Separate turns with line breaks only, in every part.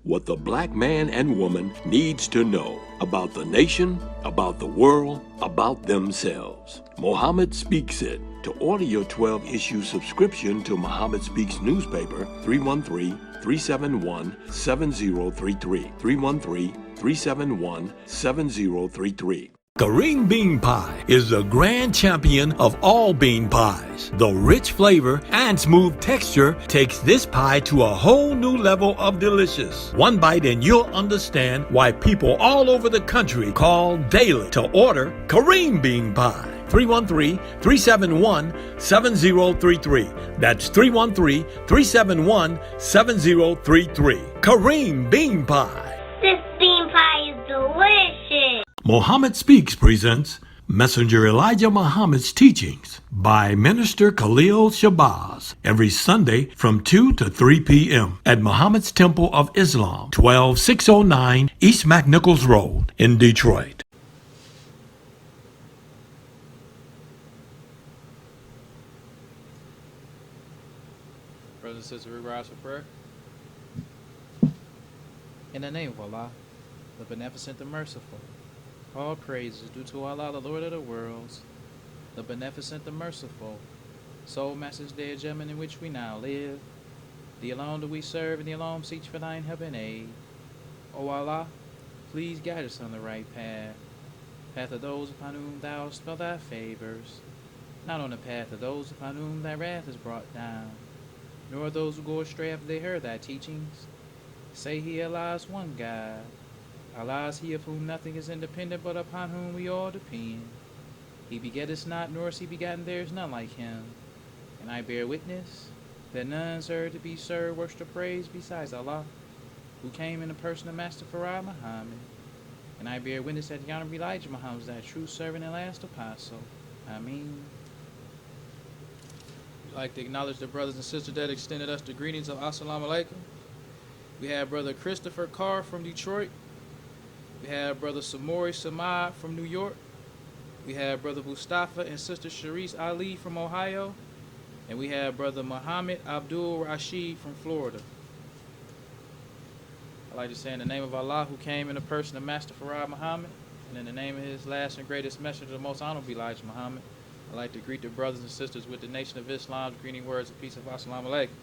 what the black man and woman needs to know about the nation, about the world, about themselves. Muhammad Speaks It. To order your 12-issue subscription to Muhammad Speaks newspaper, 313-371-7033. 313-371-7033. Kareem Bean Pie is the grand champion of all bean pies. The rich flavor and smooth texture takes this pie to a whole new level of delicious. One bite and you'll understand why people all over the country call daily to order Kareem Bean Pie. 313-371-7033. That's 313-371-7033. Kareem Bean Pie.
This bean pie is delicious.
Muhammad Speaks presents Messenger Elijah Muhammad's Teachings by Minister Khalil Shabazz every Sunday from 2 to 3 p.m. at Muhammad's Temple of Islam, 12609 East McNichols Road in Detroit.
Brothers and sisters, we rise for prayer. In the name of Allah, the Beneficent, the Merciful. All praise is due to Allah, the Lord of the worlds, the Beneficent, the Merciful, Soul Master's day, gentlemen, in which we now live. The alone do we serve, and the alone seek for thine help and aid. O Allah, please guide us on the right path, path of those upon whom thou spell thy favors, not on the path of those upon whom thy wrath is brought down, nor those who go astray after they heard thy teachings. Say he, Allah is one God. Allah is he of whom nothing is independent, but upon whom we all depend. He begetteth not, nor is he begotten, there is none like him. And I bear witness that none is heard to be served, worship, or praise besides Allah, who came in the person of Master Farah Muhammad. And I bear witness that the Honorable Elijah Muhammad is that true servant and last apostle. Ameen. We'd like to acknowledge the brothers and sisters that extended us the greetings of Assalamu Alaikum. We have Brother Christopher Carr from Detroit. We have Brother Samori Samad from New York. We have Brother Mustafa and Sister Sharice Ali from Ohio. And we have Brother Muhammad Abdul Rashid from Florida. I'd like to say in the name of Allah, who came in the person of Master Farah Muhammad, and in the name of his last and greatest messenger, the most honorable Elijah Muhammad, I'd like to greet the brothers and sisters with the Nation of Islam's greeting words of peace of Assalamu Alaikum.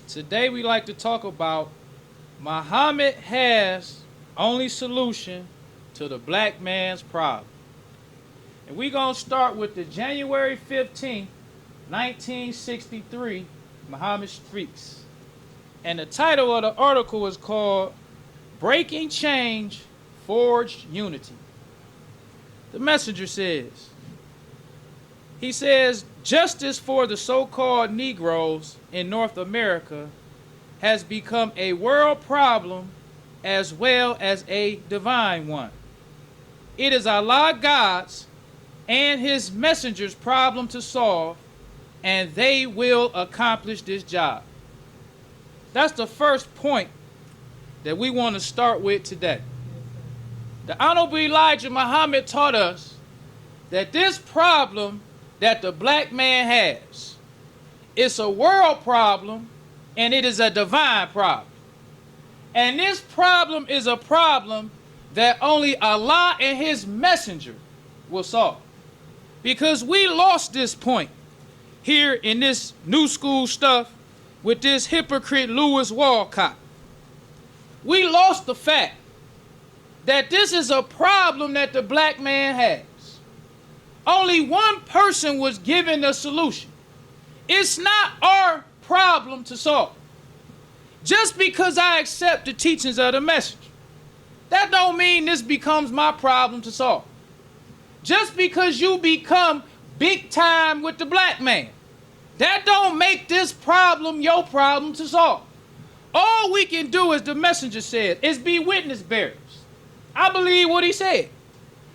Today we'd like to talk about Muhammad has only solution to the black man's problem. And we're going to start with the January 15th, 1963, Muhammad Speaks. And the title of the article is called Breaking Change, Forged Unity. The messenger says, he says, justice for the so-called Negroes in North America has become a world problem as well as a divine one. It is Allah God's and his messenger's problem to solve, and they will accomplish this job. That's the first point that we want to start with today. The Honorable Elijah Muhammad taught us that this problem that the black man has, it's a world problem and it is a divine problem. And this problem is a problem that only Allah and his messenger will solve. Because we lost this point here in this new school stuff with this hypocrite Lewis Walcott. We lost the fact that this is a problem that the black man has. Only one person was given the solution. It's not our problem to solve. Just because I accept the teachings of the messenger, that don't mean this becomes my problem to solve. Just because you become big time with the black man, that don't make this problem your problem to solve. All we can do, as the messenger said, is be witness bearers. I believe what he said.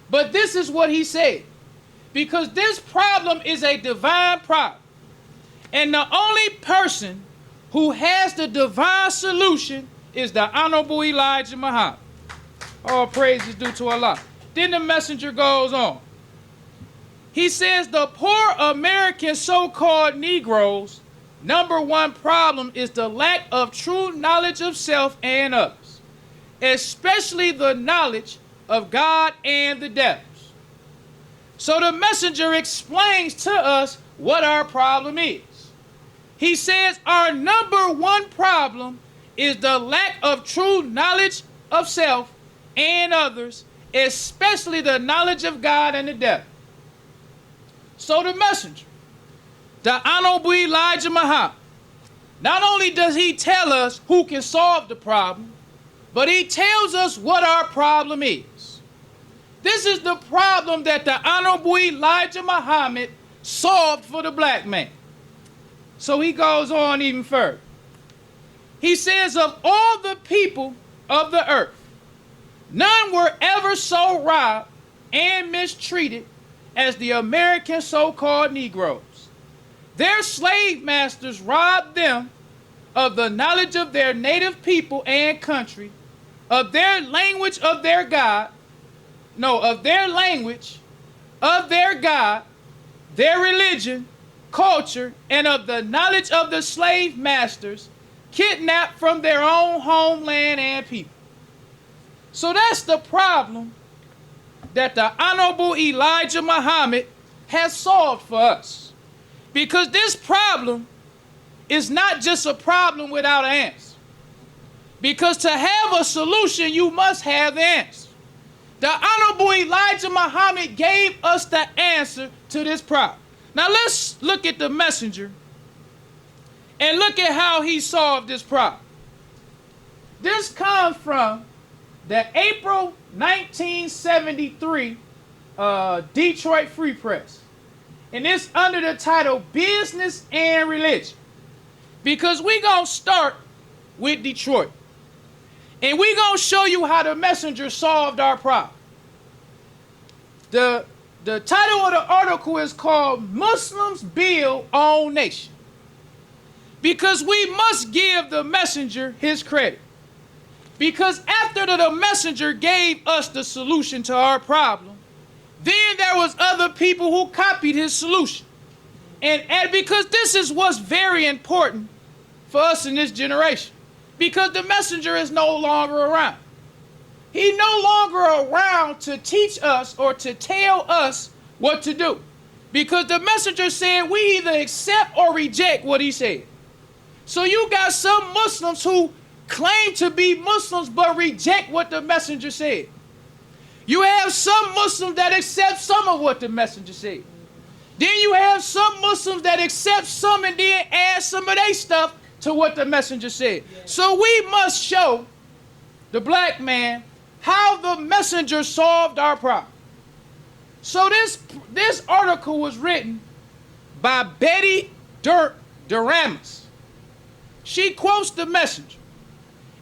But this is what he said. Because this problem is a divine problem. And the only person who has the divine solution is the Honorable Elijah Muhammad. All praise is due to Allah. Then the messenger goes on. He says the poor American so-called Negroes number one problem is the lack of true knowledge of self and others, especially the knowledge of God and the devils. So the messenger explains to us what our problem is. He says our number one problem is the lack of true knowledge of self and others, especially the knowledge of God and the devil. So the messenger, the Honorable Elijah Muhammad, not only does he tell us who can solve the problem, but he tells us what our problem is. This is the problem that the Honorable Elijah Muhammad solved for the black man. So he goes on even further. He says, of all the people of the earth, none were ever so robbed and mistreated as the American so-called Negroes. Their slave masters robbed them of the knowledge of their native people and country, of their language of their God, of their language, of their God, their religion, culture, and of the knowledge of the slave masters, kidnapped from their own homeland and people. So that's the problem that the Honorable Elijah Muhammad has solved for us. Because this problem is not just a problem without an answer. Because to have a solution, you must have the answer. The Honorable Elijah Muhammad gave us the answer to this problem. Now let's look at the messenger and look at how he solved this problem. This comes from the April 1973 Detroit Free Press. And it's under the title Business and Religion. Because we're going to start with Detroit. And we're going to show you how the messenger solved our problem. The title of the article is called Muslims Build Own Nation. Because we must give the messenger his credit. Because after the messenger gave us the solution to our problem, then there was other people who copied his solution. And because this is what's very important for us in this generation. Because the messenger is no longer around. He's no longer around to teach us or to tell us what to do. Because the messenger said we either accept or reject what he said. So you got some Muslims who claim to be Muslims but reject what the messenger said. You have some Muslims that accept some of what the messenger said. Then you have some Muslims that accept some and then add some of their stuff to what the messenger said. So we must show the black man how the messenger solved our problem. So this article was written by Betty Duramus. She quotes the messenger.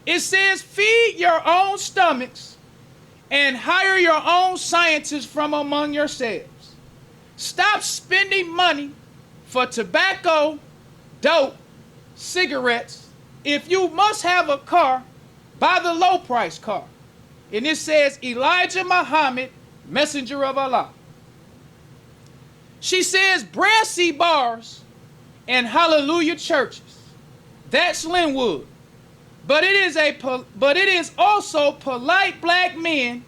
It says, feed your own stomachs and hire your own scientists from among yourselves. Stop spending money for tobacco, dope, cigarettes. If you must have a car, buy the low price car. And it says Elijah Muhammad, messenger of Allah. She says brassy bars and hallelujah churches. That's Linwood. But it is also polite black men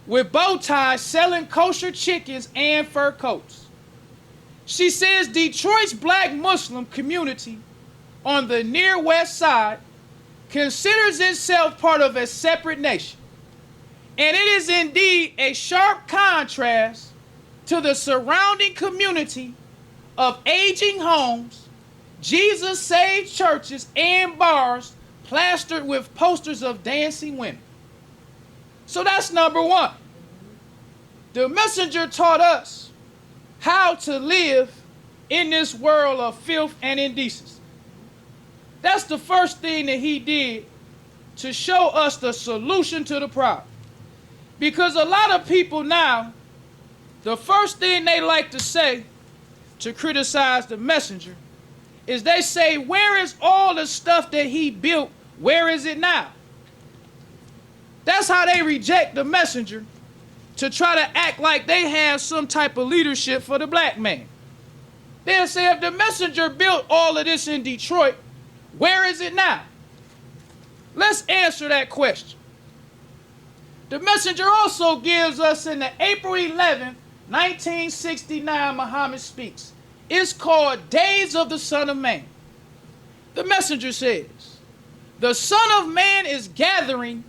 with bow ties selling kosher chickens and fur coats. She says Detroit's black Muslim community on the near west side considers itself part of a separate nation. And it is indeed a sharp contrast to the surrounding community of aging homes, Jesus-saved churches, and bars plastered with posters of dancing women. So that's number one. The messenger taught us how to live in this world of filth and indecency. That's the first thing that he did to show us the solution to the problem. Because a lot of people now, the first thing they like to say to criticize the messenger is they say, where is all the stuff that he built? Where is it now? That's how they reject the messenger, to try to act like they have some type of leadership for the black man. They'll say, if the messenger built all of this in Detroit, where is it now? Let's answer that question. The messenger also gives us in the April 11th, 1969 Muhammad speaks. It's called Days of the Son of Man. The messenger says, the Son of Man is gathering,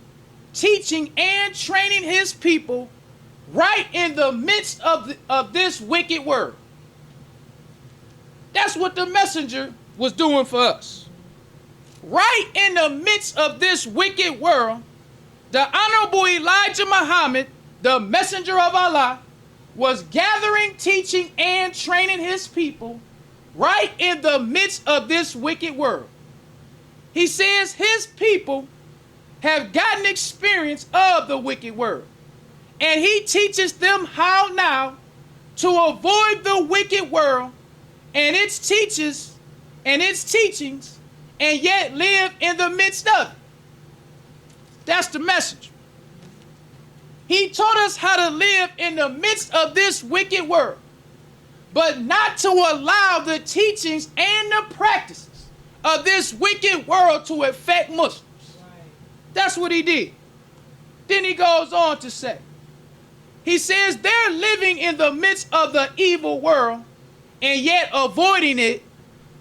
teaching, and training his people right in the midst of this wicked world. That's what the messenger was doing for us. Right in the midst of this wicked world, the Honorable Elijah Muhammad, the messenger of Allah, was gathering, teaching, and training his people right in the midst of this wicked world. He says his people have gotten experience of the wicked world, and he teaches them how now to avoid the wicked world and its teachings, and yet live in the midst of it. That's the message. He taught us how to live in the midst of this wicked world, but not to allow the teachings and the practices of this wicked world to affect Muslims. That's what he did. Then he goes on to say, he says they're living in the midst of the evil world, and yet avoiding it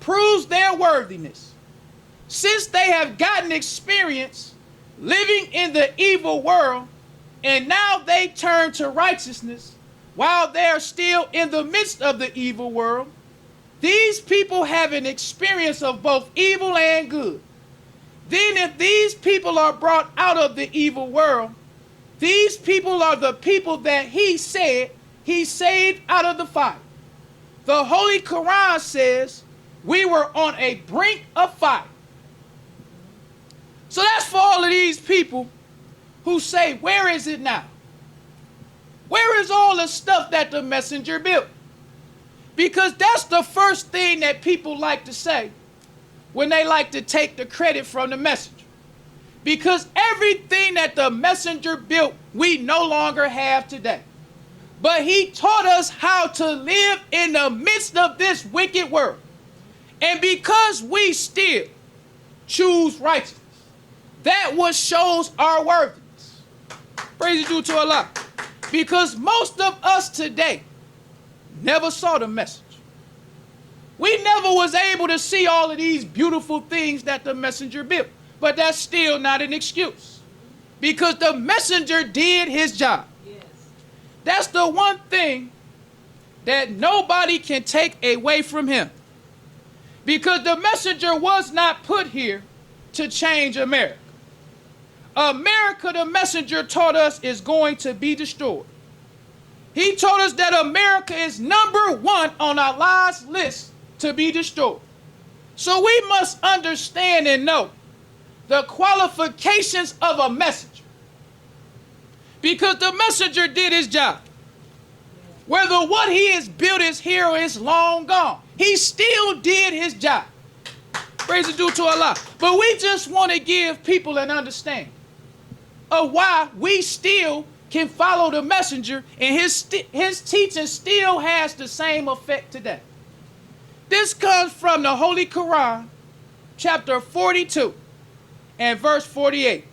proves their worthiness. Since they have gotten experience living in the evil world, and now they turn to righteousness while they're still in the midst of the evil world, these people have an experience of both evil and good. Then if these people are brought out of the evil world, these people are the people that he said he saved out of the fire. The Holy Quran says we were on a brink of fire. So that's for all of these people who say, where is it now? Where is all the stuff that the messenger built? Because that's the first thing that people like to say when they like to take the credit from the messenger. Because everything that the messenger built, we no longer have today. But he taught us how to live in the midst of this wicked world. And because we still choose righteousness, that what shows our worthiness. Praise is due to Allah. Because most of us today never saw the message. We never was able to see all of these beautiful things that the messenger built. But that's still not an excuse. Because the messenger did his job. Yes. That's the one thing that nobody can take away from him. Because the messenger was not put here to change America. America, the messenger taught us, is going to be destroyed. He told us that America is number one on Allah's list to be destroyed. So we must understand and know the qualifications of a messenger. Because the messenger did his job. Whether what he has built is here or is long gone, he still did his job. Praise is due to Allah. But we just want to give people an understanding of why we still can follow the messenger and his teaching still has the same effect today. This comes from the Holy Quran, chapter 42 and verse 48.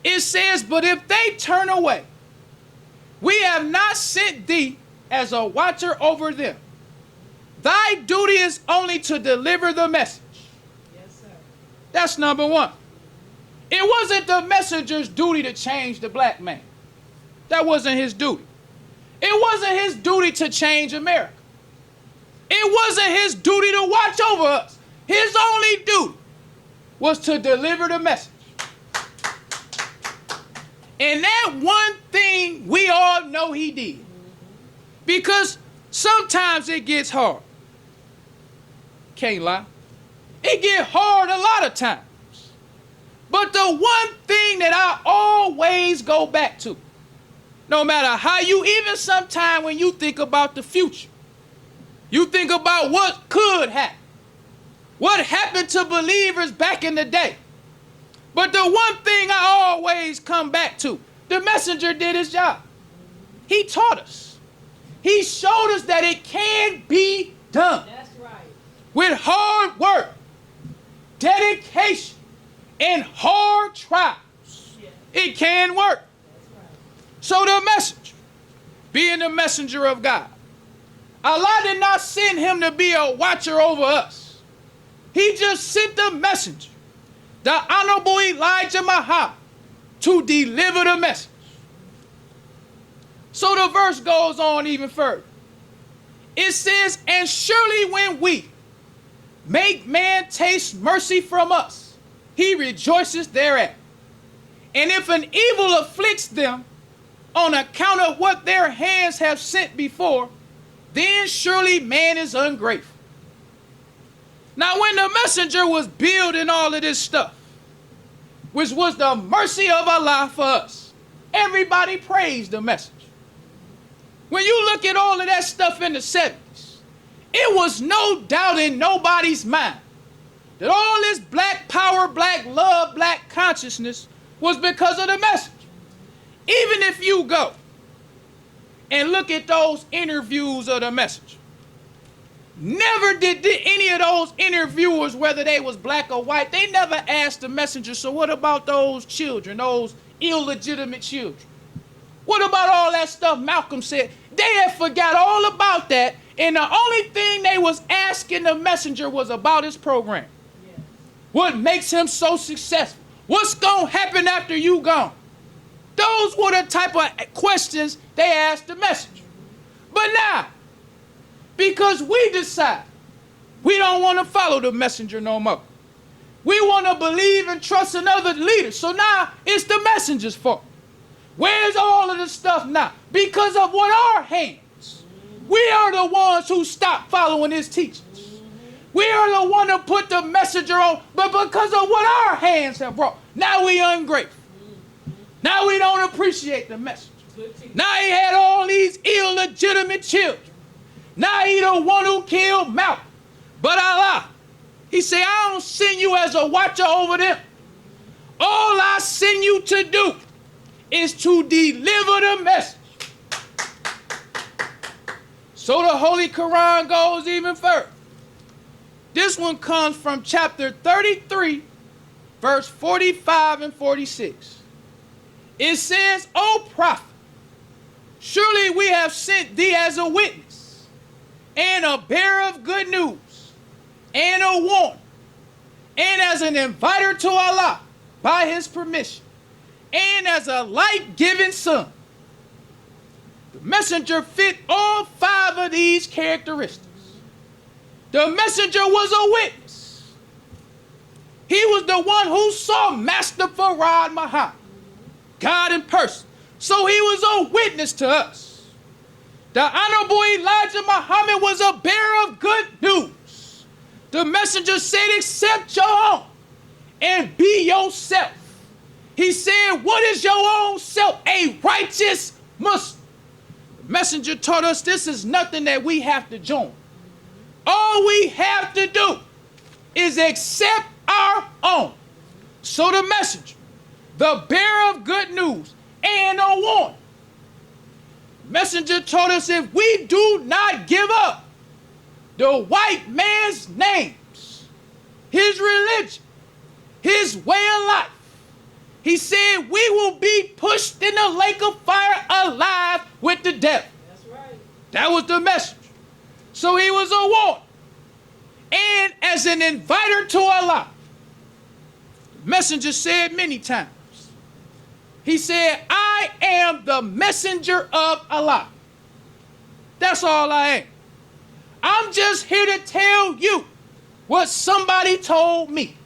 It says, but if they turn away, we have not sent thee as a watcher over them. Thy duty is only to deliver the message. Yes, sir. That's number one. It wasn't the messenger's duty to change the black man. That wasn't his duty. It wasn't his duty to change America. It wasn't his duty to watch over us. His only duty was to deliver the message. And that one thing we all know he did. Because sometimes it gets hard. Can't lie. It gets hard a lot of times. But the one thing that I always go back to, no matter how you, even sometime when you think about the future, you think about what could happen. What happened to believers back in the day. But the one thing I always come back to, the messenger did his job. He taught us. He showed us that it can be done.
That's right.
With hard work, dedication, and hard trials,
Yeah.
it can work.
That's right.
So the messenger, being the messenger of God, Allah did not send him to be a watcher over us. He just sent the messenger, the Honorable Elijah Muhammad, to deliver the message. So the verse goes on even further. It says, and surely when we make man taste mercy from us, he rejoices thereat. And if an evil afflicts them on account of what their hands have sent before, then surely man is ungrateful. Now when the messenger was building all of this stuff, which was the mercy of Allah for us, everybody praised the message. When you look at all of that stuff in the 70s, it was no doubt in nobody's mind that all this black power, black love, black consciousness was because of the message. Even if you go and look at those interviews of the message, never did any of those interviewers, whether they was black or white, they never asked the messenger, so what about those children, those illegitimate children? What about all that stuff Malcolm said? They had forgot all about that, and the only thing they was asking the messenger was about his program.
Yes.
What makes him so successful? What's going to happen after you gone? Those were the type of questions they asked the messenger. But now, because we decide we don't want to follow the messenger no more, we want to believe and trust in other leaders. So now it's the messenger's fault. Where's all of this stuff now? Because of what our hands. We are the ones who stopped following his teachings. We are the one who put the messenger on, but because of what our hands have brought, now we ungrateful. Now we don't appreciate the messenger. Now he had all these illegitimate children. Now he the one who killed Malcolm. But Allah, he said, I don't send you as a watcher over them. All I send you to do is to deliver the message. So the Holy Quran goes even further. This one comes from chapter 33, verse 45 and 46. It says, O prophet, surely we have sent thee as a witness, and a bearer of good news, and a warner, and as an inviter to Allah by his permission, and as a light-giving son. The messenger fit all 5 of these characteristics. The messenger was a witness. He was the one who saw Master Farad Muhammad, God in person. So he was a witness to us. The Honorable Elijah Muhammad was a bearer of good news. The messenger said, accept your own and be yourself. He said, what is your own self? A righteous Muslim. The messenger taught us this is nothing that we have to join. All we have to do is accept our own. So the messenger, the bearer of good news, and a warning. Messenger told us if we do not give up the white man's names, his religion, his way of life, he said we will be pushed in the lake of fire alive with the devil.
That's right.
That was the message. So he was a warning. And as an inviter to Allah, the messenger said many times, he said, I am the messenger of Allah. That's all I am. I'm just here to tell you what somebody told me.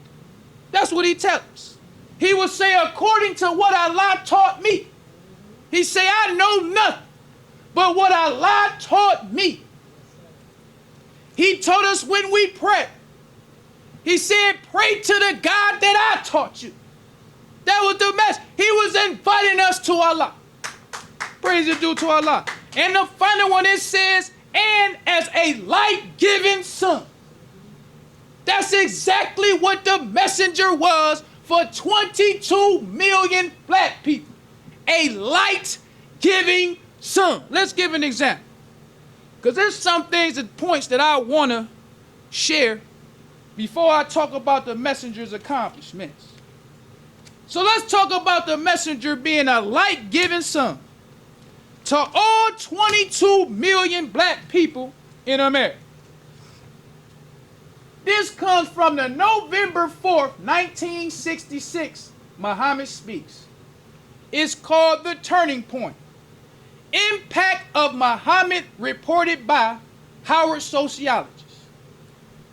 That's what he tells us. He would say, according to what Allah taught me. He say, I know nothing but what Allah taught me. He told us when we pray, he said, pray to the God that I taught you. That was the message. He was inviting us to Allah. Praise is due to Allah. And the final one, it says, and as a light-giving son. That's exactly what the messenger was for 22 million black people. A light-giving son. Let's give an example. Because there's some things and points that I want to share before I talk about the messenger's accomplishments. So let's talk about the messenger being a light-giving son to all 22 million black people in America. This comes from the November 4th, 1966 Muhammad Speaks. It's called The Turning Point. Impact of Muhammad reported by Howard sociologists.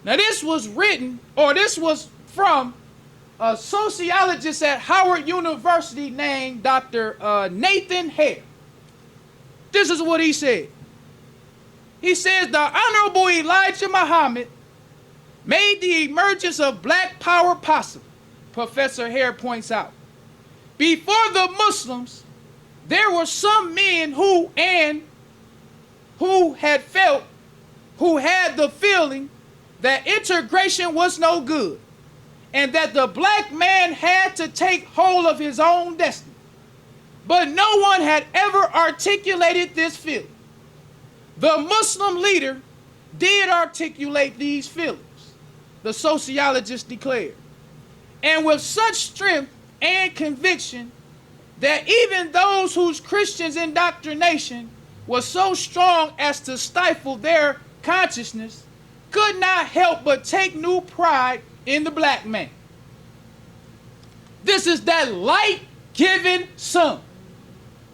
Now this was from a sociologist at Howard University named Dr. Nathan Hare. This is what he said. He says the Honorable Elijah Muhammad made the emergence of black power possible, Professor Hare points out. Before the Muslims, there were some men who had the feeling that integration was no good and that the black man had to take hold of his own destiny. But no one had ever articulated this feeling. The Muslim leader did articulate these feelings, the sociologist declared, and with such strength and conviction that even those whose Christian indoctrination was so strong as to stifle their consciousness could not help but take new pride in the black man. This is that light-giving son.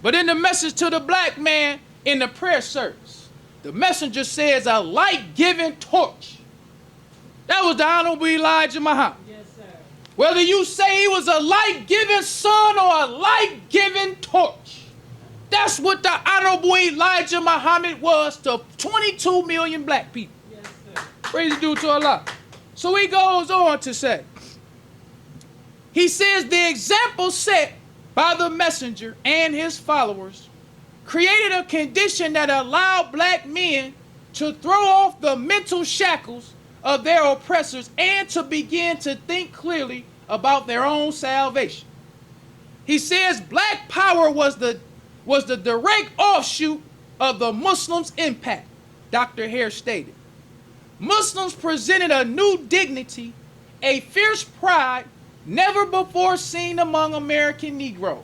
But in the message to the black man in the prayer service, the messenger says a light-giving torch. That was the Honorable Elijah Muhammad.
Yes, sir.
Whether you say he was a light-giving son or a light-giving torch, that's what the Honorable Elijah Muhammad was to 22 million black people.
Yes, sir.
Praise due to Allah. So he goes on to say, he says the example set by the messenger and his followers created a condition that allowed black men to throw off the mental shackles of their oppressors and to begin to think clearly about their own salvation. He says black power was the direct offshoot of the Muslims' impact, Dr. Hare stated. Muslims presented a new dignity, a fierce pride never before seen among American Negroes.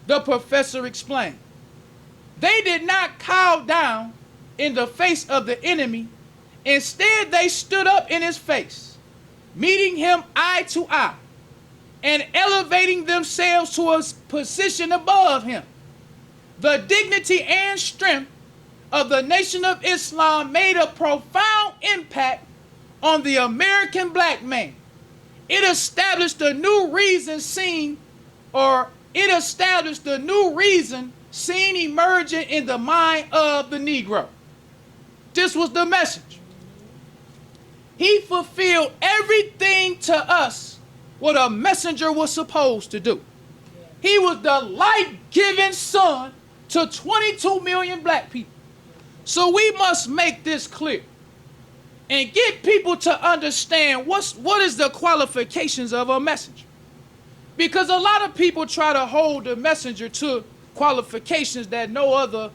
The professor explained. They did not cow down in the face of the enemy. Instead, they stood up in his face, meeting him eye to eye, and elevating themselves to a position above him. The dignity and strength of the Nation of Islam made a profound impact on the American black man. It established a new reason seen emerging in the mind of the Negro. This was the message. He fulfilled everything to us what a messenger was supposed to do. He was the light-giving son to 22 million black people. So we must make this clear and get people to understand what is the qualifications of a messenger. Because a lot of people try to hold the messenger to qualifications that no other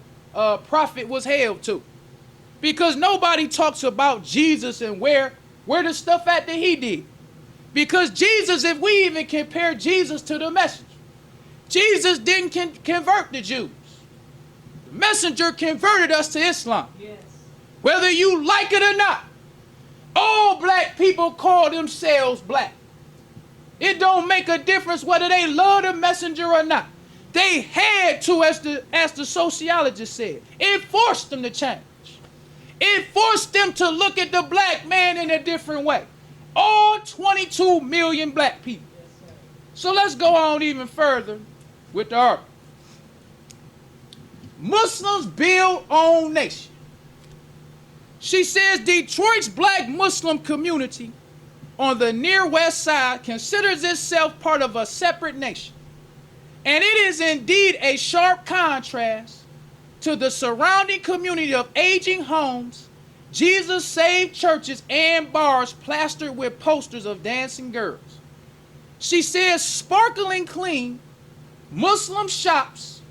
prophet was held to. Because nobody talks about Jesus and where the stuff at that he did. Because Jesus, if we even compare Jesus to the messenger, Jesus didn't convert the Jews. The messenger converted us to Islam.
Yes.
Whether you like it or not, all black people call themselves black. It don't make a difference whether they love the messenger or not. They had to, as the sociologist said, it forced them to change. It forced them to look at the black man in a different way. All 22 million black people.
Yes, sir.
So let's go on even further with the article. Muslims build own nation. She says Detroit's black Muslim community on the near west side considers itself part of a separate nation. And it is indeed a sharp contrast to the surrounding community of aging homes, Jesus-saved churches, and bars plastered with posters of dancing girls. She says sparkling clean, Muslim shops,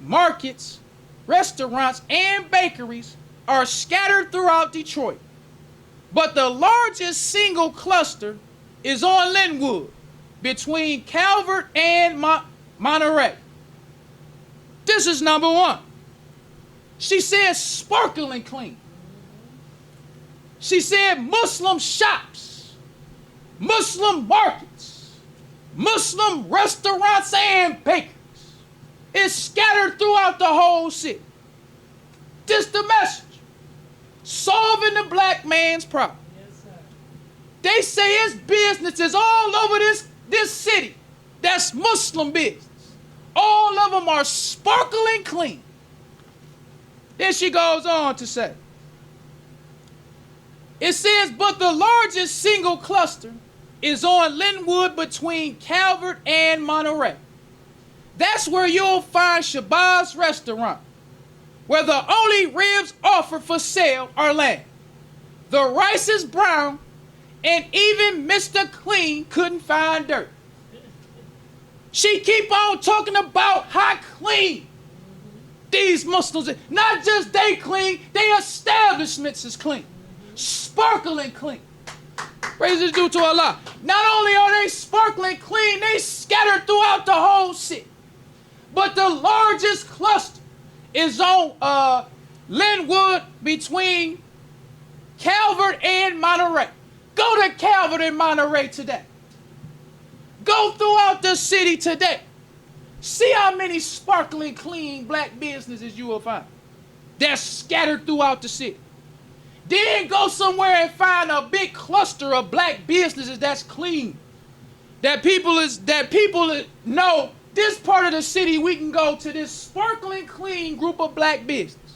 markets, restaurants, and bakeries are scattered throughout Detroit, but the largest single cluster is on Linwood, between Calvert and Monterey. This is number one. She said sparkling clean. She said Muslim shops, Muslim markets, Muslim restaurants and bakeries. It's scattered throughout the whole city. This the message. Solving the black man's problem.
Yes, sir.
They say it's businesses all over this city that's Muslim business. All of them are sparkling clean. Then she goes on to say, it says, but the largest single cluster is on Linwood between Calvert and Monterey. That's where you'll find Shabazz Restaurant, where the only ribs offered for sale are lamb. The rice is brown, and even Mr. Clean couldn't find dirt. She keep on talking about how clean these Muslims are. Not just they clean, they establishments is clean. Sparkling clean. Praise is due to Allah. Not only are they sparkling clean, they scattered throughout the whole city. But the largest cluster is on Linwood between Calvert and Monterey. Go to Calvert and Monterey today. Go throughout the city today. See how many sparkling clean black businesses you will find. They're scattered throughout the city. Then go somewhere and find a big cluster of black businesses that's clean. That people know this part of the city we can go to this sparkling clean group of black business.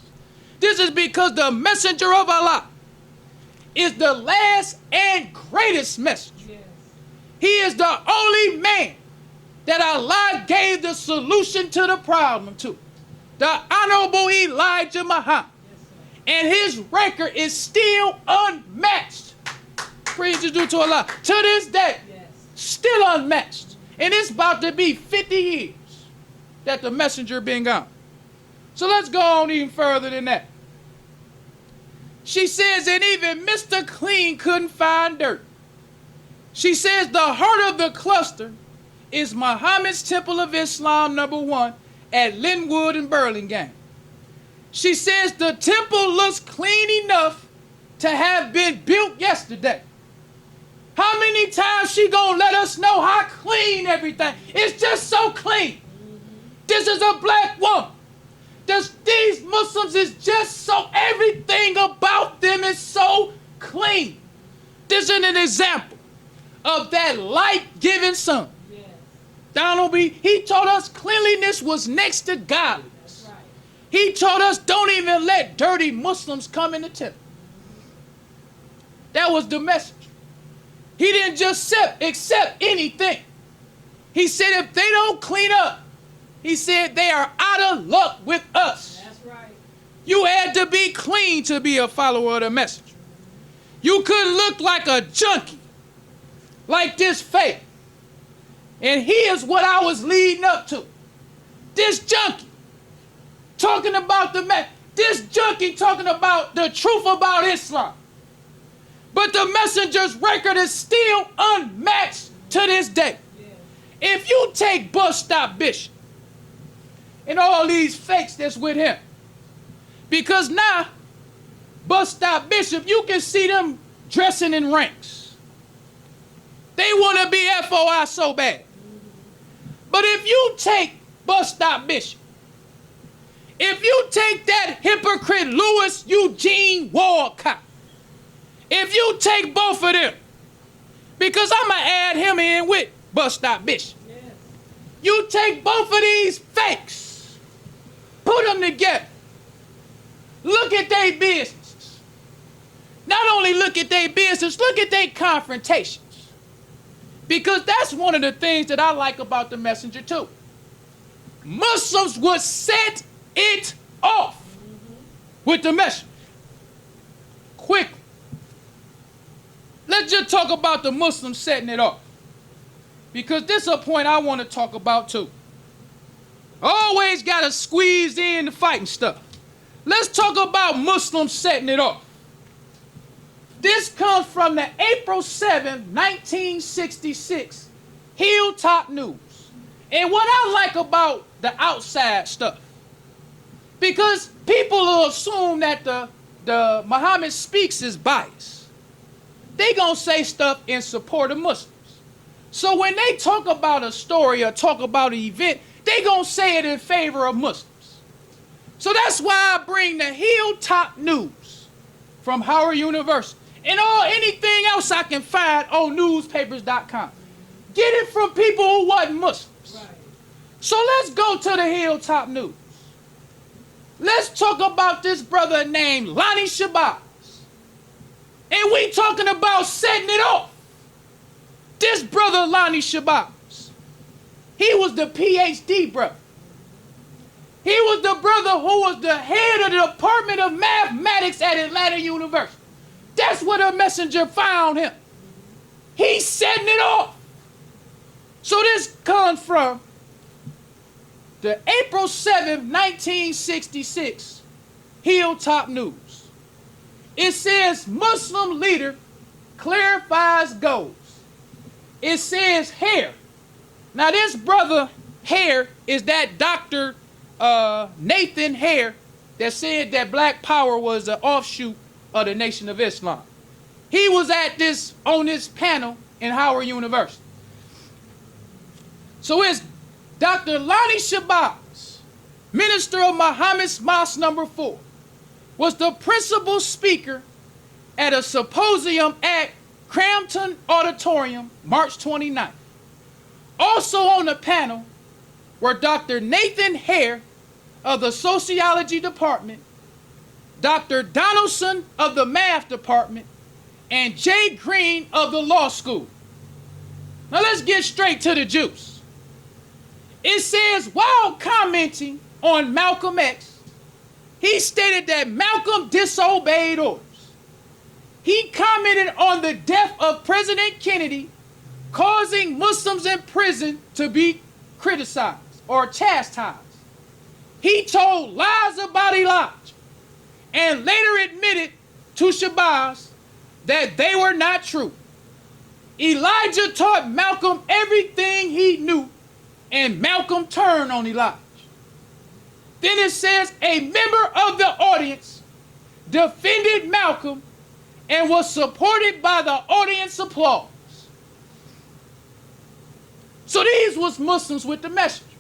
This is because the messenger of Allah is the last and greatest messenger.
Yes.
He is the only man that Allah gave the solution to the problem to. The Honorable Elijah Muhammad. And his record is still unmatched. Praise is due to Allah. To this day,
Yes.
still unmatched. And it's about to be 50 years that the messenger been gone. So let's go on even further than that. She says, and even Mr. Clean couldn't find dirt. She says the heart of the cluster is Muhammad's Temple of Islam #1 at Linwood and Burlingame. She says the temple looks clean enough to have been built yesterday. How many times she gonna let us know how clean everything? It's just so clean. This is a black woman. These Muslims is just so, everything about them is so clean. This is an example of that light-giving son.
Yes.
Donald B., he told us cleanliness was next to godliness.
That's right.
He told us don't even let dirty Muslims come in the temple. That was the message. He didn't just accept anything. He said if they don't clean up, he said they are out of luck with us.
That's right.
You had to be clean to be a follower of the message. You couldn't look like a junkie, like this fake. And here's what I was leading up to. This junkie talking about this junkie talking about the truth about Islam. But the messenger's record is still unmatched to this day.
Yes.
If you take Bus Stop Bishop and all these fakes that's with him, because now Bus Stop Bishop, you can see them dressing in ranks. They want to be FOI so bad. But if you take Bus Stop Bishop, if you take that hypocrite Louis Eugene Walcott, if you take both of them, because I'm going to add him in with Bus Stop Bishop.
Yes.
You take both of these fakes, put them together, look at their businesses. Not only look at their business, look at their confrontations. Because that's one of the things that I like about the messenger too. Muslims would set it off with the messenger. Quickly. Let's just talk about the Muslims setting it off. Because this is a point I want to talk about too. Always got to squeeze in the fighting stuff. Let's talk about Muslims setting it off. This comes from the April 7, 1966 Hilltop News. And what I like about the outside stuff, because people will assume that the Muhammad speaks is biased. They gonna say stuff in support of Muslims. So when they talk about a story or talk about an event, they gonna say it in favor of Muslims. So that's why I bring the Hilltop News from Howard University and anything else I can find on newspapers.com. Get it from people who wasn't Muslims. Right. So let's go to the Hilltop News. Let's talk about this brother named Lonnie Shabazz. And we talking about setting it off. This brother Lonnie Shabazz, he was the PhD brother. He was the brother who was the head of the Department of Mathematics at Atlanta University. That's where the messenger found him. He's setting it off. So this comes from the April 7th, 1966 Hilltop News. It says Muslim leader clarifies goals. It says Hare. Now this brother Hare is that Dr. Nathan Hare that said that Black Power was an offshoot of the Nation of Islam. He was on this panel in Howard University. So it's Dr. Lonnie Shabazz, minister of Muhammad's Mosque No. 4, was the principal speaker at a symposium at Crampton Auditorium, March 29th. Also on the panel were Dr. Nathan Hare of the Sociology Department, Dr. Donaldson of the Math Department, and Jay Green of the Law School. Now let's get straight to the juice. It says, while commenting on Malcolm X, he stated that Malcolm disobeyed orders. He commented on the death of President Kennedy, causing Muslims in prison to be criticized or chastised. He told lies about Elijah and later admitted to Shabazz that they were not true. Elijah taught Malcolm everything he knew, and Malcolm turned on Elijah. Then it says a member of the audience defended Malcolm and was supported by the audience applause. So these was Muslims with the messenger.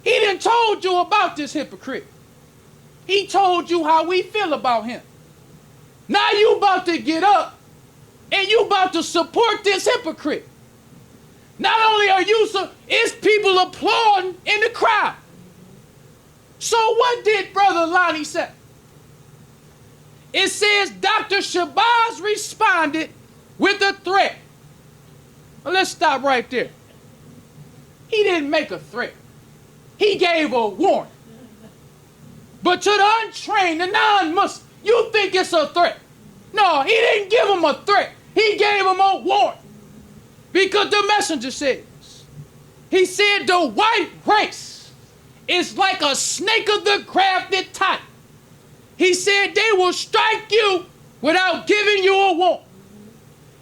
He done told you about this hypocrite. He told you how we feel about him. Now you about to get up and you about to support this hypocrite. Not only are you, it's people applauding in the crowd. So what did Brother Lonnie say? It says Dr. Shabazz responded with a threat. Well, let's stop right there. He didn't make a threat. He gave a warning. But to the untrained, the non-Muslim, you think it's a threat. No, he didn't give him a threat. He gave him a warning. Because the messenger says, he said the white race is like a snake of the grafted type. He said they will strike you without giving you a warning.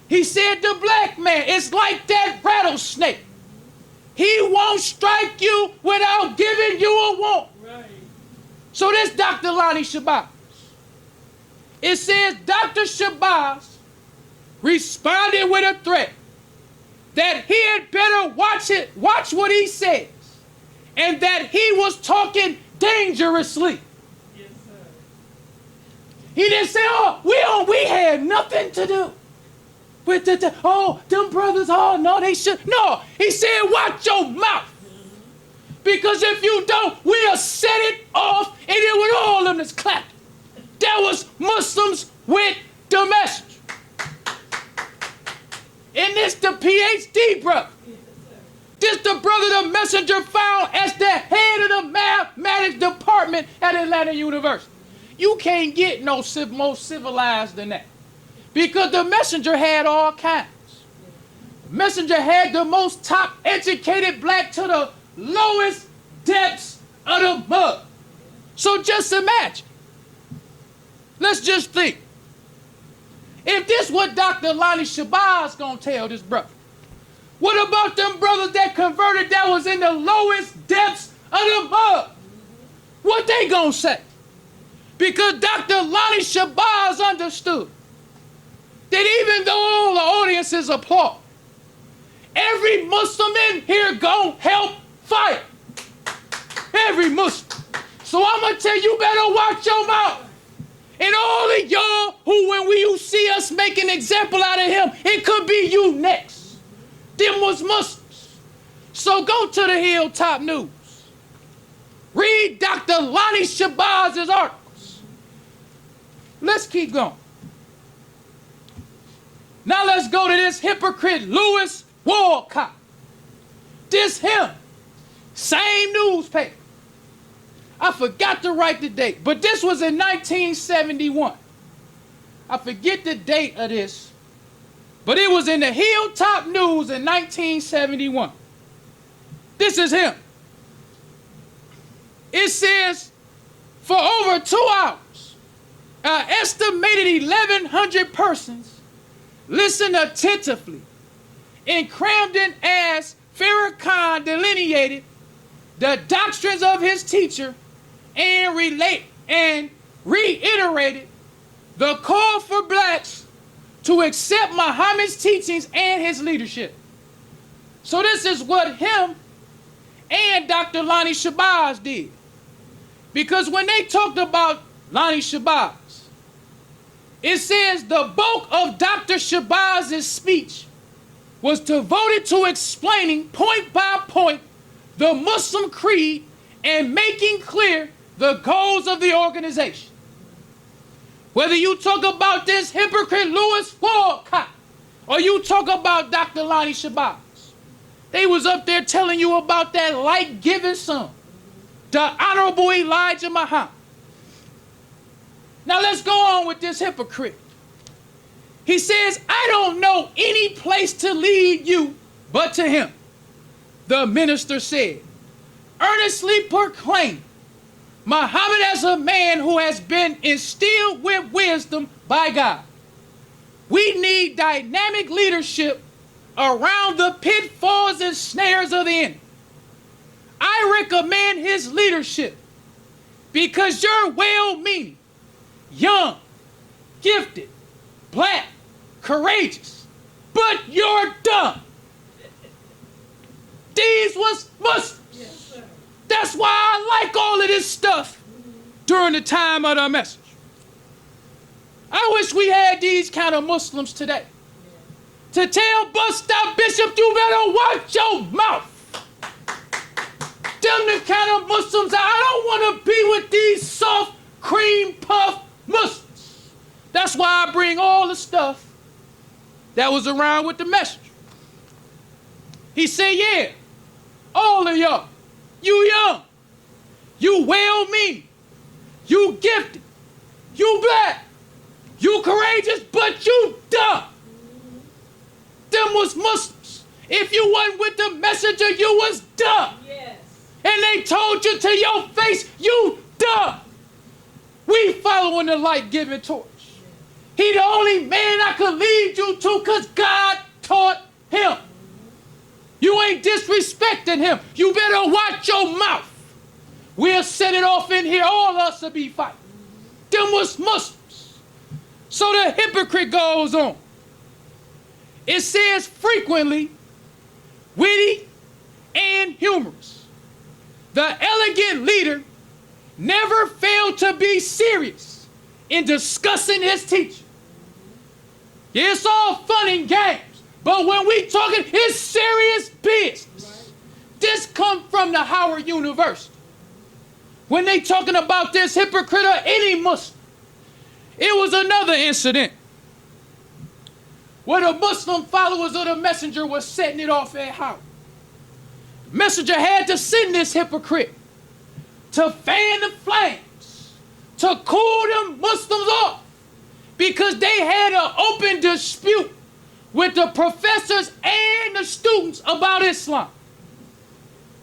He said the black man is like that rattlesnake. He won't strike you without giving you a warning. Right. So this Dr. Lonnie Shabazz. It says Dr. Shabazz responded with a threat that he had better watch what he says, and that he was talking dangerously. Yes, sir. He didn't say, oh, we had nothing to do with them brothers, no, they should. No, he said, watch your mouth. Because if you don't, we'll set it off, and it with all of them that's clapping. That was Muslims with the message. And this the PhD brother. This the brother the messenger found as the head of the mathematics department at Atlanta University. You can't get no more civilized than that. Because the messenger had all kinds. The messenger had the most top educated black to the lowest depths of the mud. So just imagine. Let's just think. If this what Dr. Lonnie Shabazz gonna tell this brother, what about them brothers that converted that was in the lowest depths of the mud? What they gonna say? Because Dr. Lonnie Shabazz understood that even though all the audiences applaud, every Muslim in here gon' help fight. Every Muslim. So I'm gonna tell you, better watch your mouth. And all of y'all who, when you see us make an example out of him, it could be you next. Them was Muslims. So go to the Hilltop News. Read Dr. Lonnie Shabazz's articles. Let's keep going. Now let's go to this hypocrite Lewis Walcott. This him. Same newspaper. I forgot to write the date, but this was in 1971. I forget the date of this, but it was in the Hilltop News in 1971. This is him. It says, for over 2 hours, an estimated 1,100 persons listened attentively in Camden as Farrakhan delineated the doctrines of his teacher and reiterated the call for blacks to accept Muhammad's teachings and his leadership. So this is what him and Dr. Lonnie Shabazz did. Because when they talked about Lonnie Shabazz, it says the bulk of Dr. Shabazz's speech was devoted to explaining point by point the Muslim creed and making clear the goals of the organization. Whether you talk about this hypocrite Lewis Walcott or you talk about Dr. Lonnie Shabazz, they was up there telling you about that light-giving son, the Honorable Elijah Muhammad. Now let's go on with this hypocrite. He says, I don't know any place to lead you but to him. The minister said, earnestly proclaim Muhammad as a man who has been instilled with wisdom by God. We need dynamic leadership around the pitfalls and snares of the enemy. I recommend his leadership because you're well-meaning, young, gifted, black, courageous, but you're dumb. These was Muslims. Yes, sir. That's why I like all of this stuff during the time of the message. I wish we had these kind of Muslims today. To tell bust-out bishop, you better watch your mouth. Them the kind of Muslims I don't want to be with these soft cream puff Muslims. That's why I bring all the stuff that was around with the message. He said, yeah, all of y'all, you young, you well-meaning, you gifted, you black, you courageous, but you dumb. Them was Muslims. If you wasn't with the messenger, you was dumb. Yes. And they told you to your face, you dumb. We following the light-giving torch. He the only man I could lead you to because God taught him. You ain't disrespecting him. You better watch your mouth. We'll set it off in here. All of us will be fighting. Them was Muslims. So the hypocrite goes on. It says frequently, witty and humorous. The elegant leader never failed to be serious in discussing his teaching. Yeah, it's all fun and games. But when we talking, it's serious business. Right. This come from the Howard University. When they talking about this hypocrite or any Muslim, it was another incident where the Muslim followers of the messenger was setting it off at Howard. Messenger had to send this hypocrite to fan the flames, to cool them Muslims off, because they had an open dispute with the professors and the students about Islam.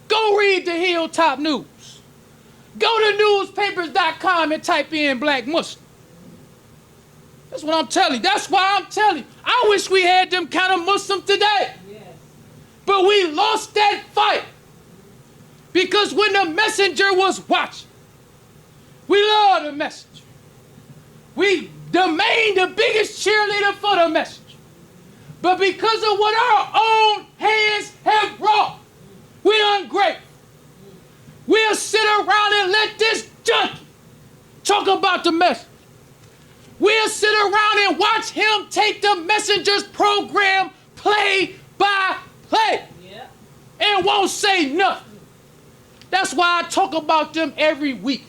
Go read the Hilltop News. Go to newspapers.com and type in black Muslim. That's what I'm telling you. That's why I'm telling you. I wish we had them kind of Muslims today. Yes. But we lost that fight. Because when the messenger was watching, we love the messenger. We the biggest cheerleader for the messenger. But because of what our own hands have wrought, we're ungrateful. We'll sit around and let this junkie talk about the messenger. We'll sit around and watch him take the messenger's program play by play. Yeah. And won't say nothing. That's why I talk about them every week.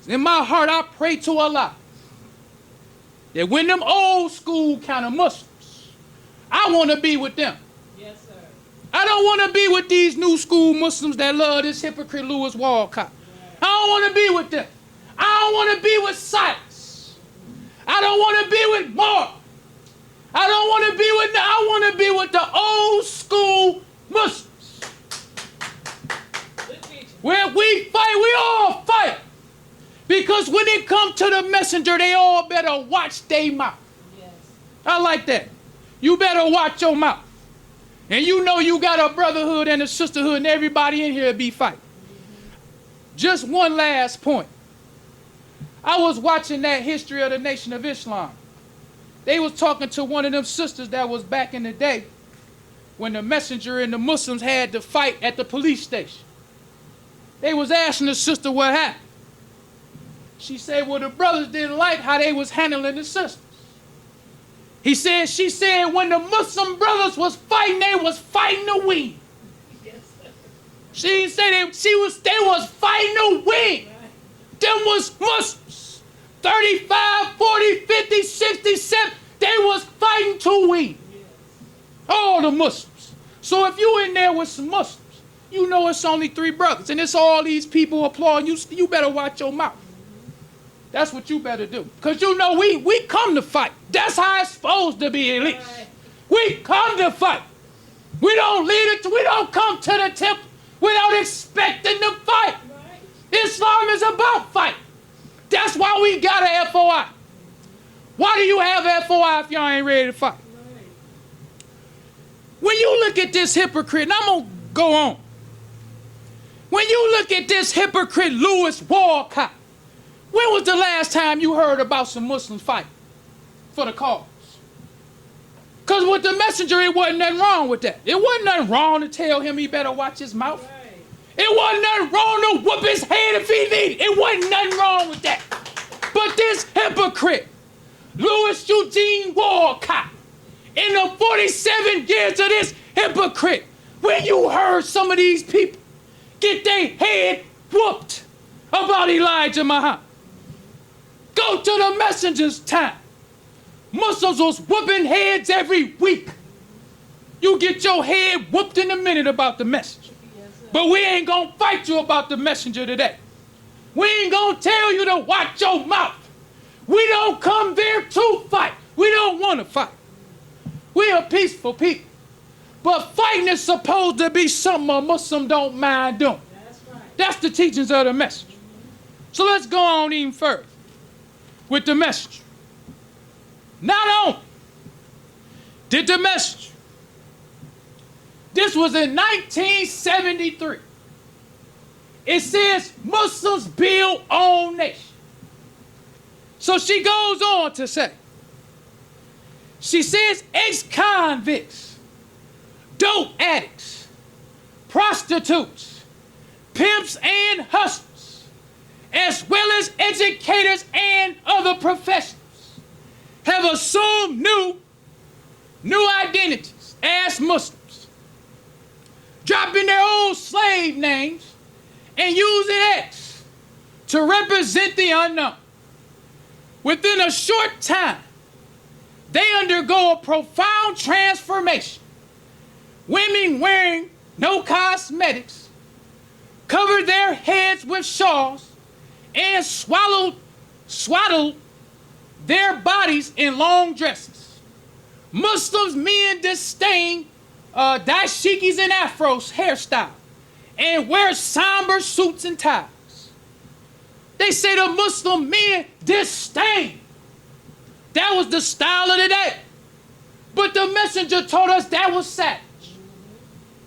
In my heart, I pray to Allah that when them old school kind of Muslims, I want to be with them. Yes, sir. I don't want to be with these new school Muslims that love this hypocrite Louis Walcott. I don't want to be with them. I don't want to be with Silas. I don't want to be with Mark. I don't want to be with them. I want to be with the old school Muslims. Where we fight, we all fight. Because when it comes to the messenger, they all better watch their mouth. Yes. I like that. You better watch your mouth. And you know you got a brotherhood and a sisterhood and everybody in here be fighting. Just one last point. I was watching that History of the Nation of Islam. They was talking to one of them sisters that was back in the day when the messenger and the Muslims had to fight at the police station. They was asking the sister what happened. She said, well, the brothers didn't like how they was handling the sisters. She said, when the Muslim brothers was fighting, they was fighting to win. Yes, she said they was fighting to win. Them was Muslims. 35, 40, 50, 60, 70. They was fighting to win. Yes. All the Muslims. So if you in there with some Muslims, you know it's only 3 brothers, and it's all these people applauding you. You better watch your mouth. That's what you better do. Because you know we come to fight. That's how it's supposed to be, at least. Right. We come to fight. We don't we don't come to the temple without expecting to fight. Right. Islam is about fight. That's why we got a FOI. Why do you have FOI if y'all ain't ready to fight? Right. When you look at this hypocrite, and I'm going to go on. When you look at this hypocrite Louis Walcott, when was the last time you heard about some Muslims fighting for the cause? Because with the messenger, it wasn't nothing wrong with that. It wasn't nothing wrong to tell him he better watch his mouth. Right. It wasn't nothing wrong to whoop his head if he needed. It wasn't nothing wrong with that. But this hypocrite, Louis Eugene Walcott, in the 47 years of this hypocrite, when you heard some of these people get their head whooped about Elijah Muhammad, go to the messenger's time. Muslims was whooping heads every week. You get your head whooped in a minute about the messenger. Yes, but we ain't gonna fight you about the messenger today. We ain't gonna tell you to watch your mouth. We don't come there to fight. We don't want to fight. We are peaceful people. But fighting is supposed to be something a Muslim don't mind doing. That's right. That's the teachings of the messenger. So let's go on even further with the messenger. Not only did the messenger, this was in 1973. It says Muslims build own nation. So she goes on to say, she says ex-convicts, dope addicts, prostitutes, pimps and hustlers, as well as educators and other professionals, have assumed new identities as Muslims, dropping their old slave names and using X to represent the unknown. Within a short time, they undergo a profound transformation. Women wearing no cosmetics cover their heads with shawls and swaddle their bodies in long dresses. Muslims men disdain dashikis and afros hairstyle and wear somber suits and ties. They say the Muslim men disdain. That was the style of the day. But the messenger told us that was savage.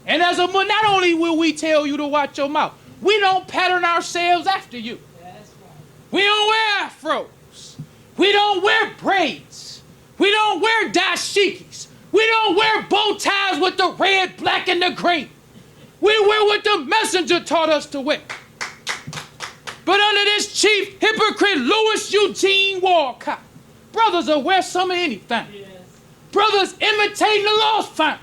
And as a Muslim, not only will we tell you to watch your mouth, we don't pattern ourselves after you. We don't wear afros. We don't wear braids. We don't wear dashikis. We don't wear bow ties with the red, black, and the green. We wear what the messenger taught us to wear. But under this chief hypocrite Louis Eugene Walcott, brothers will wear some of anything. Yes. Brothers imitating the lost found.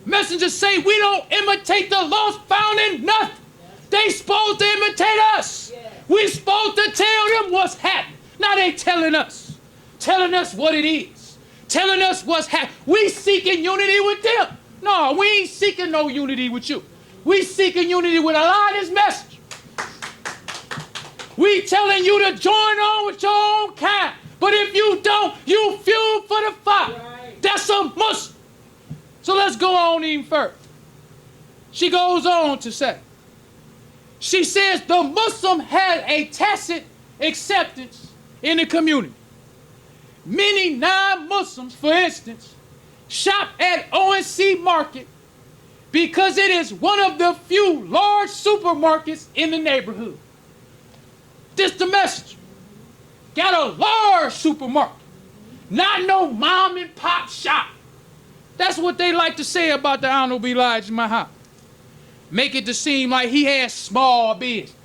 Messengers say we don't imitate the lost found in nothing. Yes. They supposed to imitate us. Yes. We supposed to tell them what's happening. Now they telling us what it is, telling us what's happening. We seeking unity with them. No, we ain't seeking no unity with you. We seeking unity with Allah and His message. We telling you to join on with your own kind. But if you don't, you fuel for the fire. Right. That's a Muslim. So let's go on even further. She goes on to say, she says the Muslim had a tacit acceptance in the community. Many non-Muslims, for instance, shop at ONC Market because it is one of the few large supermarkets in the neighborhood. This the message. Got a large supermarket, not no mom and pop shop. That's what they like to say about the Honorable Elijah Muhammad. Make it to seem like he had small business.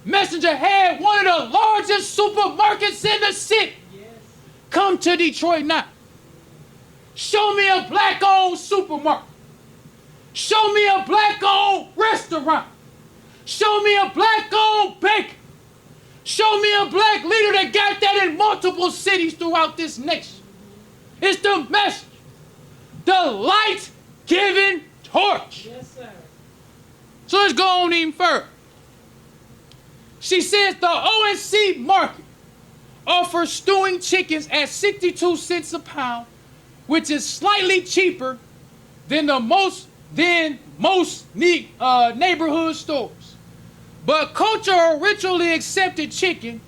Messenger had one of the largest supermarkets in the city. Yes. Come to Detroit now. Show me a black-owned supermarket. Show me a black-owned restaurant. Show me a black-owned baker. Show me a black leader that got that in multiple cities throughout this nation. It's the message. The light-giving torch. Yes, sir. So let's go on even further. She says the ONC Market offers stewing chickens at 62 cents a pound, which is slightly cheaper than most neighborhood stores. But cultural ritually accepted chicken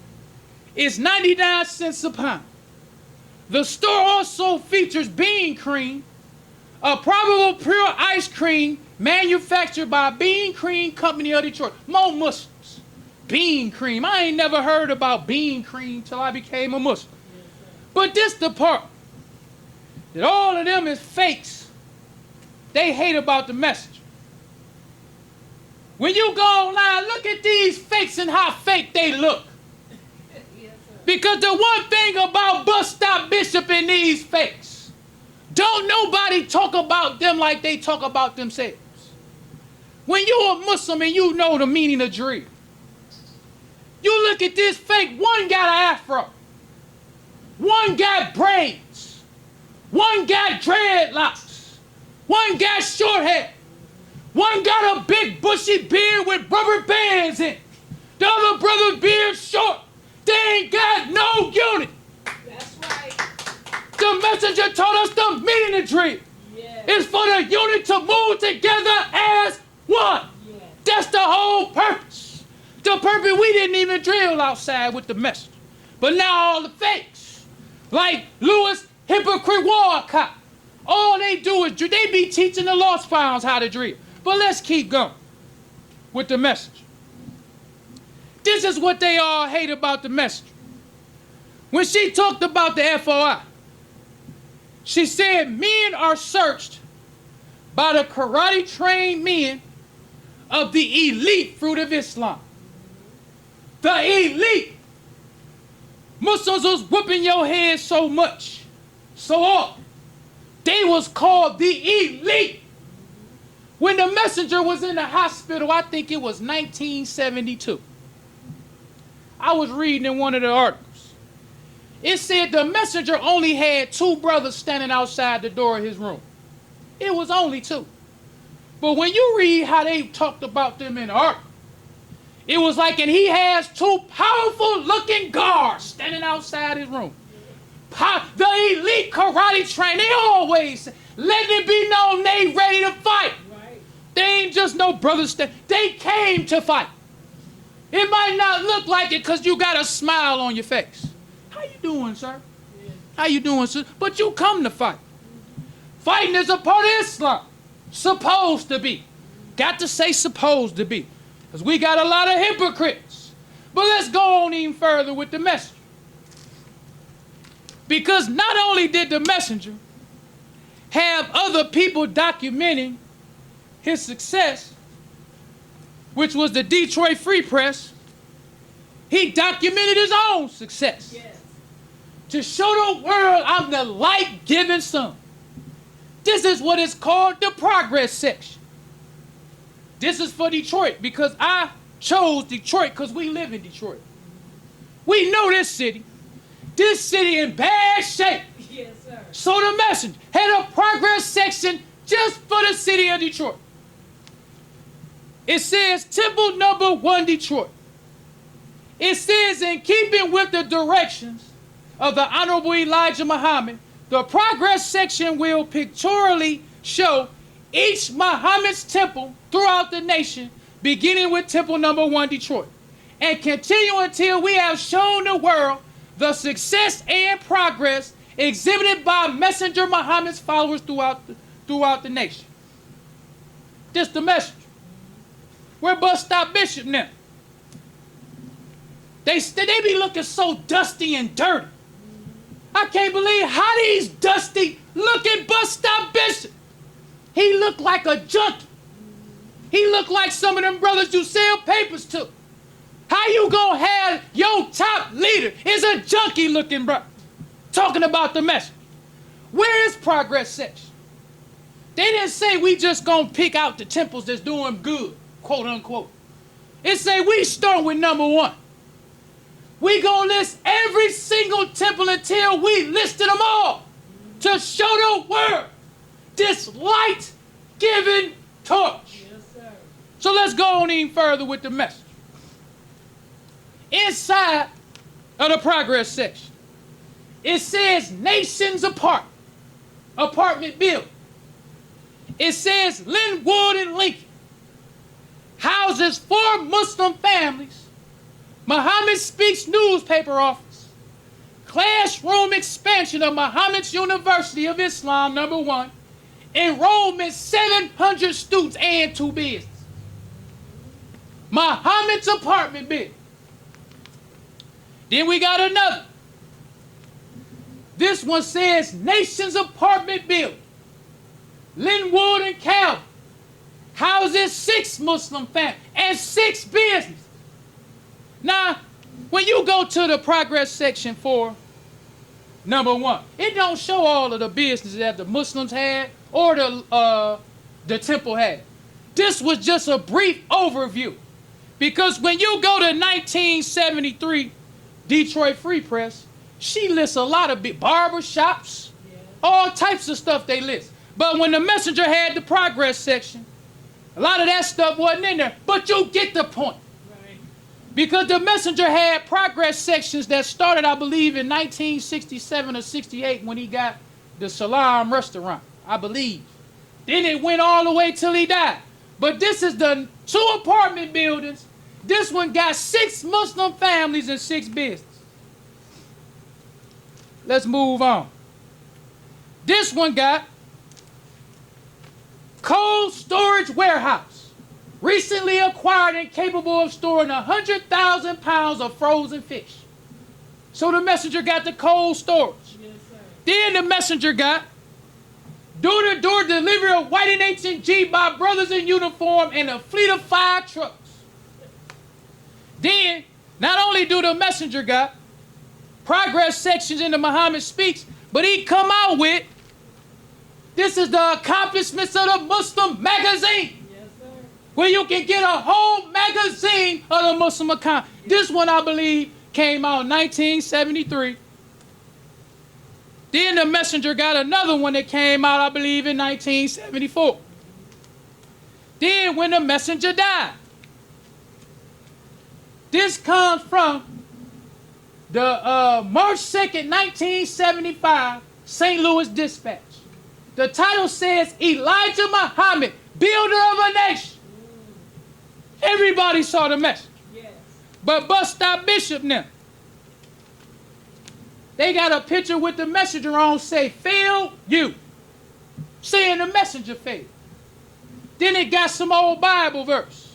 is 99 cents a pound. The store also features bean cream, a probable pure ice cream manufactured by Bean Cream Company of Detroit. More Muslims. Bean cream. I ain't never heard about bean cream till I became a Muslim. But this the part that all of them is fakes. They hate about the message. When you go online, look at these fakes and how fake they look. Because the one thing about Bus Stop Bishop and these fakes, don't nobody talk about them like they talk about themselves. When you're a Muslim and you know the meaning of dream, you look at this fake, one got an afro, one got braids, one got dreadlocks, one got short hair, one got a big bushy beard with rubber bands in it. The other brother's beard short. They ain't got no unity. That's right. The messenger told us the meaning of dream. Yeah. It's for the unit to move together as one. Yeah. That's the whole purpose. The purpose we didn't even drill outside with the message. But now all the fakes, like Louis Hypocrite Walcott, all they do is they be teaching the lost founds how to drill. But let's keep going with the message. This is what they all hate about the message. When she talked about the FOI, she said men are searched by the karate-trained men of the elite fruit of Islam. The elite. Muslims was whooping your head so much, so often. They was called the elite. When the messenger was in the hospital, I think it was 1972. I was reading in one of the articles. It said the messenger only had 2 brothers standing outside the door of his room. It was only 2. But when you read how they talked about them in the article, it was like, and he has 2 powerful looking guards standing outside his room. The elite karate train, they always let it be known they ready to fight. Right. They ain't just no brothers, they came to fight. It might not look like it because you got a smile on your face. How you doing, sir? How you doing, sir? But you come to fight. Fighting is a part of Islam. Supposed to be. Got to say supposed to be. Because we got a lot of hypocrites. But let's go on even further with the messenger. Because not only did the messenger have other people documenting his success, which was the Detroit Free Press, he documented his own success. Yes. To show the world I'm the light-giving son. This is what is called the progress section. This is for Detroit because I chose Detroit because we live in Detroit. We know this city. This city in bad shape. Yes, sir. So the messenger had a progress section just for the city of Detroit. It says Temple number 1 Detroit. It says in keeping with the directions of the Honorable Elijah Muhammad, the progress section will pictorially show each Muhammad's temple throughout the nation, beginning with Temple number 1 Detroit, and continue until we have shown the world the success and progress exhibited by Messenger Muhammad's followers throughout the nation. This the messenger. Where Bus Stop Bishop now? They be looking so dusty and dirty. I can't believe how these dusty looking Bus Stop Bishop. He looked like a junkie. He looked like some of them brothers you sell papers to. How you gonna have your top leader is a junkie looking bro? Talking about the message. Where is progress section? They didn't say we just gonna pick out the temples that's doing good, quote unquote. It say we start with number 1. We gonna list every single temple until we listed them all to show the world this light-giving torch. Yes, sir. So let's go on even further with the message. Inside of the progress section, it says nations apart, apartment building. It says Linwood and Lincoln houses 4 Muslim families. Muhammad Speaks newspaper office. Classroom expansion of Muhammad's University of Islam, number 1. Enrollment 700 students and 2 business. Muhammad's apartment building. Then we got another. This one says Nations Apartment Building. Linwood and Calvin houses 6 Muslim families and 6 businesses. Now, when you go to the progress section for number 1, it don't show all of the businesses that the Muslims had or the temple had. This was just a brief overview. Because when you go to 1973 Detroit Free Press, she lists a lot of barber shops, all types of stuff they list. But when the messenger had the progress section, a lot of that stuff wasn't in there. But you get the point. Right. Because the messenger had progress sections that started, I believe, in 1967 or 68 when he got the Salam restaurant, I believe. Then it went all the way till he died. But this is the 2 apartment buildings. This one got 6 Muslim families and 6 businesses. Let's move on. This one got cold storage warehouse, recently acquired and capable of storing 100,000 pounds of frozen fish. So the messenger got the cold storage. Yes, sir. Then the messenger got door-to-door delivery of white and H&G by brothers in uniform and a fleet of 5 trucks. Then, not only do the messenger got progress sections in the Muhammad Speaks, but he come out with, this is the accomplishments of the Muslim magazine. Yes, sir. Where you can get a whole magazine of the Muslim account. This one, I believe, came out in 1973. Then the messenger got another one that came out, I believe, in 1974. Then when the messenger died, this comes from the March 2nd, 1975 St. Louis Dispatch. The title says, Elijah Muhammad, builder of a nation. Everybody saw the message. Yes. But bus stop bishop now. They got a picture with the messenger on say, fail you. Saying the messenger failed. Then it got some old Bible verse.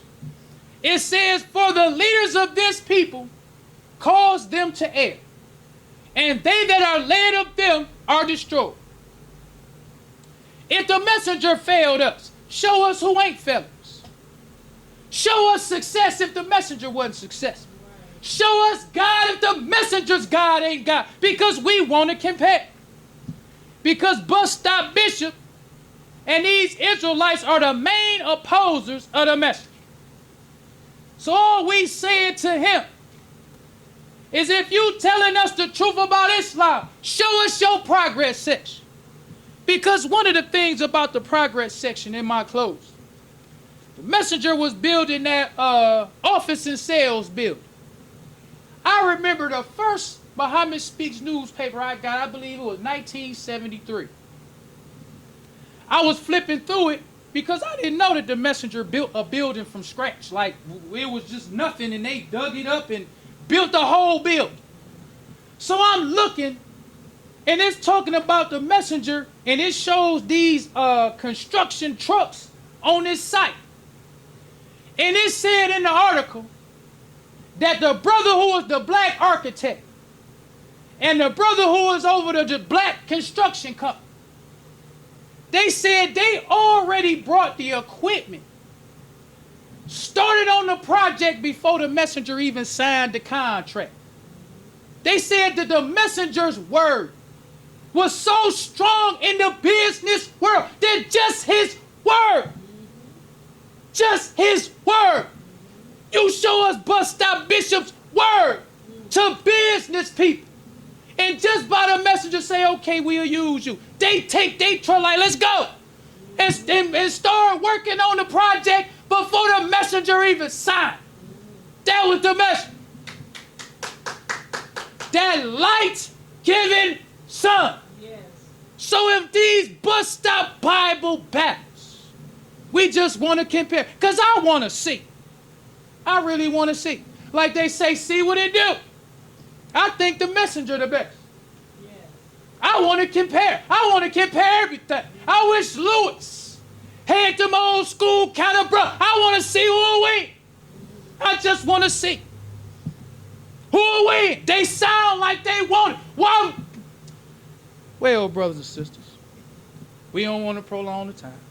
It says, for the leaders of this people cause them to err, and they that are led of them are destroyed. If the messenger failed us, show us who ain't failed us. Show us success if the messenger wasn't successful. Show us God if the messenger's God ain't God. Because we want to compare. Because bus stop bishop and these Israelites are the main opposers of the message. So all we said to him is, if you telling us the truth about Islam, show us your progress section. Because one of the things about the progress section in my clothes, the messenger was building that office and sales building. I remember the first Muhammad Speaks newspaper I got, I believe it was 1973. I was flipping through it because I didn't know that the messenger built a building from scratch. Like, it was just nothing and they dug it up and built the whole building. So I'm looking and it's talking about the messenger and it shows these construction trucks on this site. And it said in the article that the brother who was the black architect and the brother who was over the black construction company, they said they already brought the equipment, started on the project before the messenger even signed the contract. They said that the messenger's word was so strong in the business world that just his word, you show us bus stop bishop's word to business people. And just by the messenger say, okay, we'll use you. They try like, let's go. And start working on the project before the messenger even signed. That was the message. That light-giving son. Yes. So if these bus stop Bible battles, we just want to compare. Because I want to see. I really want to see. Like they say, see what it do. I think the messenger the best. Yeah. I want to compare. I want to compare everything. I wish Lewis had them old school kind of bro. I want to see who will win. I just want to see who will win. They sound like they want it. Why? Well, brothers and sisters, we don't want to prolong the time.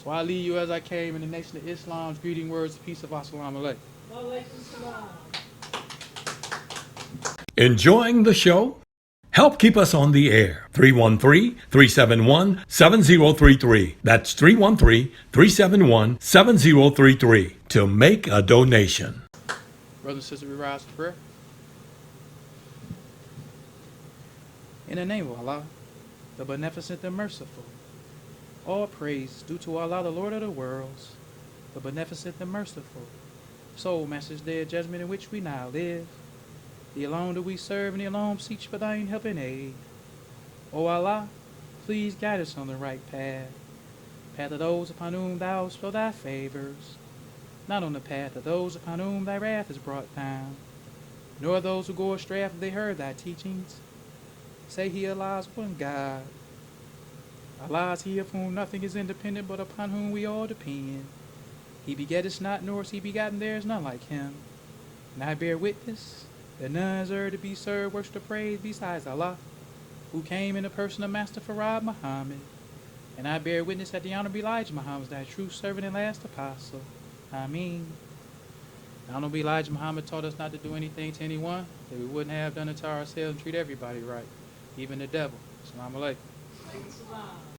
So I leave you as I came in the nation of Islam's greeting words of peace of Assalamu alaikum.
Enjoying the show? Help keep us on the air. 313-371-7033. That's 313-371-7033 to make a donation.
Brothers and sisters, we rise to prayer. In the name of Allah, the beneficent, the merciful, all praise is due to Allah, the Lord of the worlds, the beneficent, the merciful, soul masters, their judgment in which we now live. The alone do we serve, and the alone beseech for thine help and aid. O Allah, please guide us on the right path, path of those upon whom thou bestow thy favors, not on the path of those upon whom thy wrath is brought down, nor those who go astray after they heard thy teachings. Say he, Allah is one God. Allah is he of whom nothing is independent, but upon whom we all depend. He begetteth not, nor is he begotten, there is none like him. And I bear witness that none is to be served, worship, or praise besides Allah, who came in the person of Master Farad Muhammad. And I bear witness that the Honorable Elijah Muhammad is thy true servant and last apostle. Ameen. The Honorable Elijah Muhammad taught us not to do anything to anyone that we wouldn't have done it to ourselves, and treat everybody right, even the devil. Assalamu alaikum.